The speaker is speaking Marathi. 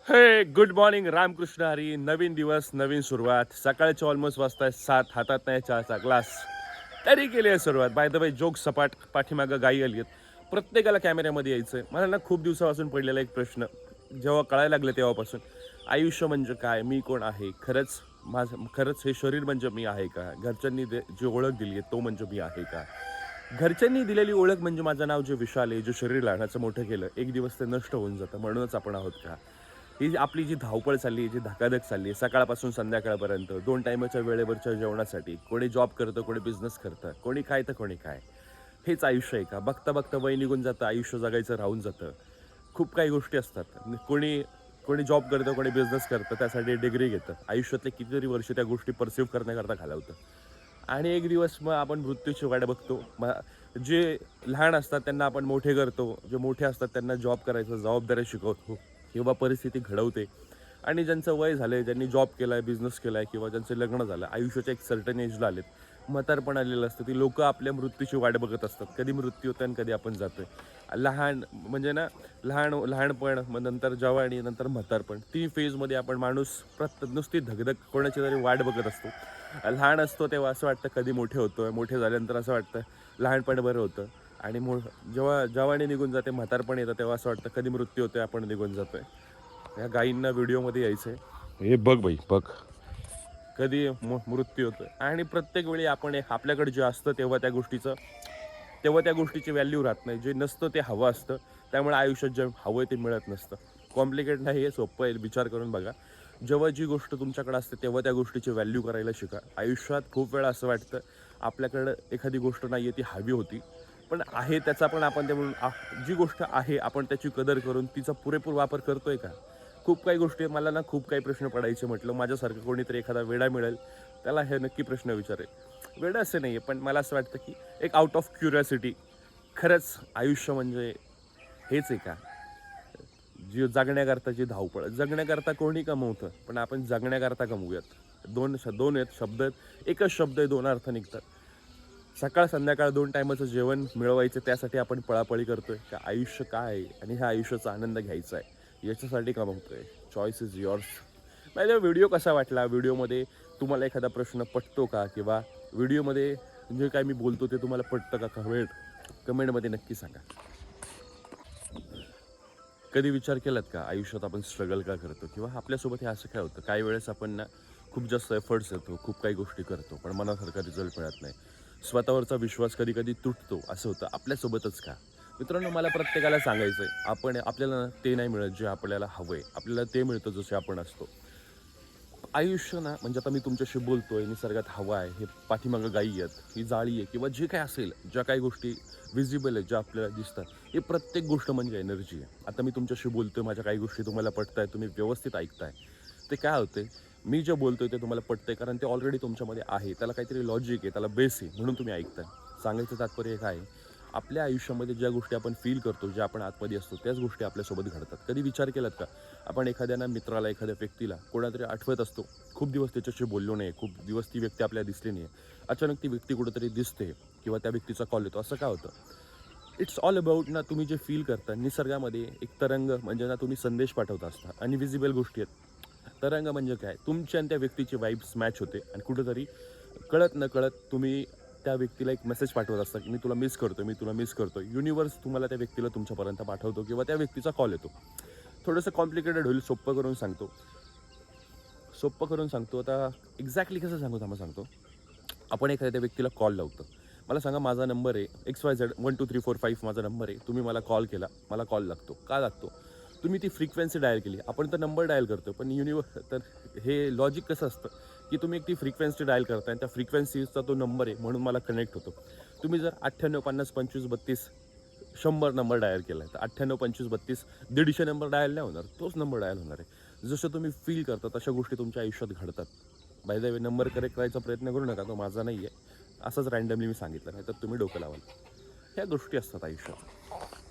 हे गुड मॉर्निंग रामकृष्ण हरी. नवीन दिवस नवीन सुरुवात. सकाळचे ऑलमोस्ट वाजताय 7. हातात नाही चहाचा ग्लास तरी केली आहे सुरुवात. बाय द वे जोक सपाट. पाठीमागं गाई आली आहेत. प्रत्येकाला कॅमेऱ्यामध्ये यायचं आहे. मला ना खूप दिवसापासून पडलेला एक प्रश्न जेव्हा कळायला लागले तेव्हापासून, आयुष्य म्हणजे काय, मी कोण आहे, खरंच हे शरीर म्हणजे मी आहे का, घरच्यांनी जी ओळख दिली आहे तो म्हणजे मी आहे का, घरच्यांनी दिलेली ओळख म्हणजे माझं नाव जे विशाल आहे, जे शरीर लहानाचं मोठं केलं, एक दिवस ते नष्ट होऊन जातं, म्हणूनच आपण आहोत का. ही आपली जी धावपळ चालली आहे, जी धकाधक चालली आहे सकाळपासून संध्याकाळपर्यंत, 2 टायमाच्या वेळेवरच्या जेवणासाठी, कोणी जॉब करतं, कोणी बिझनेस करतं, कोणी काय तर कोणी काय. हेच आयुष्य आहे का. बघता बघता वय निघून जातं, आयुष्य जगायचं राहून जातं. खूप काही गोष्टी असतात. कोणी कोणी जॉब करतं, कोणी बिझनेस करतं, त्यासाठी डिग्री घेतं, आयुष्यातले कितीतरी वर्ष त्या गोष्टी परसिव्ह करण्याकरता घालवतं. आणि एक दिवस मग आपण मृत्यूची वाट बघतो. मग जे लहान असतात त्यांना आपण मोठे करतो, जे मोठे असतात त्यांना जॉब करायचं जबाबदाऱ्या शिकवतो किंवा परिस्थिती घडवते. आणि ज्यांचं वय झालं आहे, ज्यांनी जॉब केला आहे, बिझनेस केला आहे किंवा ज्यांचं लग्न झालं, आयुष्याच्या एक सर्टन एजला आलेत, म्हातारपण आलेलं असतं, ती लोकं आपल्या मृत्यूची वाट बघत असतात. कधी मृत्यू होतं आणि कधी आपण जातोय. लहान म्हणजे ना, लहानपण, मग नंतर जवानी, नंतर म्हातारपण, 3 फेजमध्ये आपण माणूस नुसती धगधग कोणाची तरी वाट बघत असतो. लहान असतो तेव्हा असं वाटतं कधी मोठे होतोय, मोठे झाल्यानंतर असं वाटतं लहानपण बरं होतं. आणि जेव्हा जवानी निघून जाते, म्हातारपण येतं, तेव्हा असं वाटतं कधी मृत्यू होतोय, आपण निघून जातोय. या गायींना व्हिडिओमध्ये यायचंय. हे बघ बाई बघ, कधी मृत्यू होतोय. आणि प्रत्येक वेळी आपण आपल्याकडे जे असतं तेव्हा त्या गोष्टीची व्हॅल्यू राहत नाही. जे नसतं ते हवं असतं. त्यामुळे आयुष्यात जे हवं ते मिळत नसतं. कॉम्प्लिकेट नाही, हे सोपं आहे, विचार करून बघा. जेव्हा जी गोष्ट तुमच्याकडे असते तेव्हा त्या गोष्टीची व्हॅल्यू करायला शिका. आयुष्यात खूप वेळा असं वाटतं आपल्याकडं एखादी गोष्ट नाही आहे, ती हवी होती, पण आहे त्याचा पण आपण ते म्हणून जी गोष्ट आहे आपण त्याची कदर करून तिचा पुरेपूर वापर करतोय का. खूप काही गोष्टी मला ना खूप काही प्रश्न पडायचे. म्हटलं माझ्यासारखं कोणीतरी एखादा वेडा मिळेल त्याला हे नक्की प्रश्न विचारेल. वेडं असं नाही आहे, पण मला असं वाटतं की एक आउट ऑफ क्युरिओसिटी, खरंच आयुष्य म्हणजे हेच आहे का. जी जगण्याकरता जी धावपळ, जगण्याकरता कोणी कमवतं, पण आपण जगण्याकरता कमवूयात. दोन आहेत शब्द आहेत, एकच शब्द आहे, 2 अर्थ निघतात. सकाळ संध्याकाळ 2 टायमाचं जेवण मिळवायचं, त्यासाठी आपण पळापळी करतोय का. आयुष्य काय आहे आणि ह्या आयुष्याचा आनंद घ्यायचा आहे, याच्यासाठी कमवतोय. Choice is yours. माझा व्हिडिओ कसा वाटला, व्हिडिओमध्ये तुम्हाला एखादा प्रश्न पटतो का, किंवा व्हिडिओमध्ये जे काय मी बोलतो ते तुम्हाला पटतं का, कमेंटमध्ये नक्की सांगा. कधी विचार केलात का आयुष्यात आपण स्ट्रगल का करतो, किंवा आपल्यासोबत हे असं काय होतं. काही वेळेस आपण ना खूप जास्त एफर्ट्स येतो, खूप काही गोष्टी करतो, पण मनासारखा रिझल्ट मिळत नाही. स्वतःवरचा विश्वास कधी कधी तुटतो. असं होतं आपल्यासोबतच का. मित्रांनो, मला प्रत्येकाला सांगायचं आहे, आपल्याला ना ते नाही मिळत जे आपल्याला हवं आहे, आपल्याला ते मिळतं जसे आपण असतो. आयुष्य ना म्हणजे आता मी तुमच्याशी बोलतोय, निसर्गात हवा आहे, हे पाठीमागं गायी आहेत, ही जाळी आहे, किंवा जे काय असेल, ज्या काही गोष्टी विजिबल आहेत, ज्या आपल्याला दिसतात, हे प्रत्येक गोष्ट म्हणजे एनर्जी आहे. आता मी तुमच्याशी बोलतोय, माझ्या काही गोष्टी तुम्हाला पटताय, तुम्ही व्यवस्थित ऐकताय. ते काय होते, मी जे बोलतोय ते तुम्हाला पटतंय, कारण ते ऑलरेडी तुमच्यामध्ये आहे, त्याला काहीतरी लॉजिक आहे, त्याला बेस आहे, म्हणून तुम्ही ऐकताय. सांगायचं तात्पर्य काय आहे, आपल्या आयुष्यामध्ये ज्या गोष्टी आपण फील करतो, ज्या आपण आतमध्ये असतो, त्याच गोष्टी आपल्यासोबत घडतात. कधी विचार केलात का, आपण एखाद्या मित्राला, एखाद्या व्यक्तीला कोणातरी आठवत असतो, खूप दिवस त्याच्याशी बोललो नाही, खूप दिवस ती व्यक्ती आपल्याला दिसली नाही, अचानक ती व्यक्ती कुठेतरी दिसते किंवा त्या व्यक्तीचा कॉल येतो. असं का होतं. इट्स ऑल अबाउट ना, तुम्ही जे फील करता. निसर्गामध्ये एक तरंग म्हणजे ना, तुम्ही संदेश पाठवत असता, आणि विजिबल गोष्टी आहेत. तरंग म्हणजे काय, तुमची आणि त्या व्यक्तीची वाईब्स मॅच होते, आणि कुठेतरी कळत नकळत तुम्ही त्या व्यक्तीला एक मेसेज पाठवत असता की मी तुला मिस करतो, मी तुला मिस करतो. युनिवर्स तुम्हाला त्या व्यक्तीला तुमच्यापर्यंत पाठवतो, किंवा त्या व्यक्तीचा कॉल येतो. थोडंसं कॉम्प्लिकेटेड होईल, सोप्पं करून सांगतो. आता एक्झॅक्टली कसं सांगू थांबा सांगतो. आपण एखाद्या व्यक्तीला कॉल लावतो. मला सांगा, माझा नंबर आहे XYZ 1 2 3 4 5, माझा नंबर आहे. तुम्ही मला कॉल केला, मला कॉल लागतो. का लागतो, तुम्ही ती फ्रिक्वेन्सी डायल केली. आपण तर नंबर डायल करतो, पण तर हे लॉजिक कसं असतं, की तुम्ही एक ती फ्रिक्वेन्सी डायल करताय, आणि त्या फ्रिक्वेन्सीचा तो नंबर आहे, म्हणून मला कनेक्ट होतो. तुम्ही जर 98 50 25 32 100 नंबर डायल केला आहे, तर 98 25 32 150 नंबर डायल नाही होणार, तोच नंबर डायल होणार आहे. जसं तुम्ही फील करता तशा गोष्टी तुमच्या आयुष्यात घडतात. By the way, number correct करायचा प्रयत्न करू नका, तो माझा नाही आहे. असंच रँडमली मी सांगितलं, नाही तर तुम्ही डोकं लावाल. ह्या गोष्टी असतात आयुष्यात.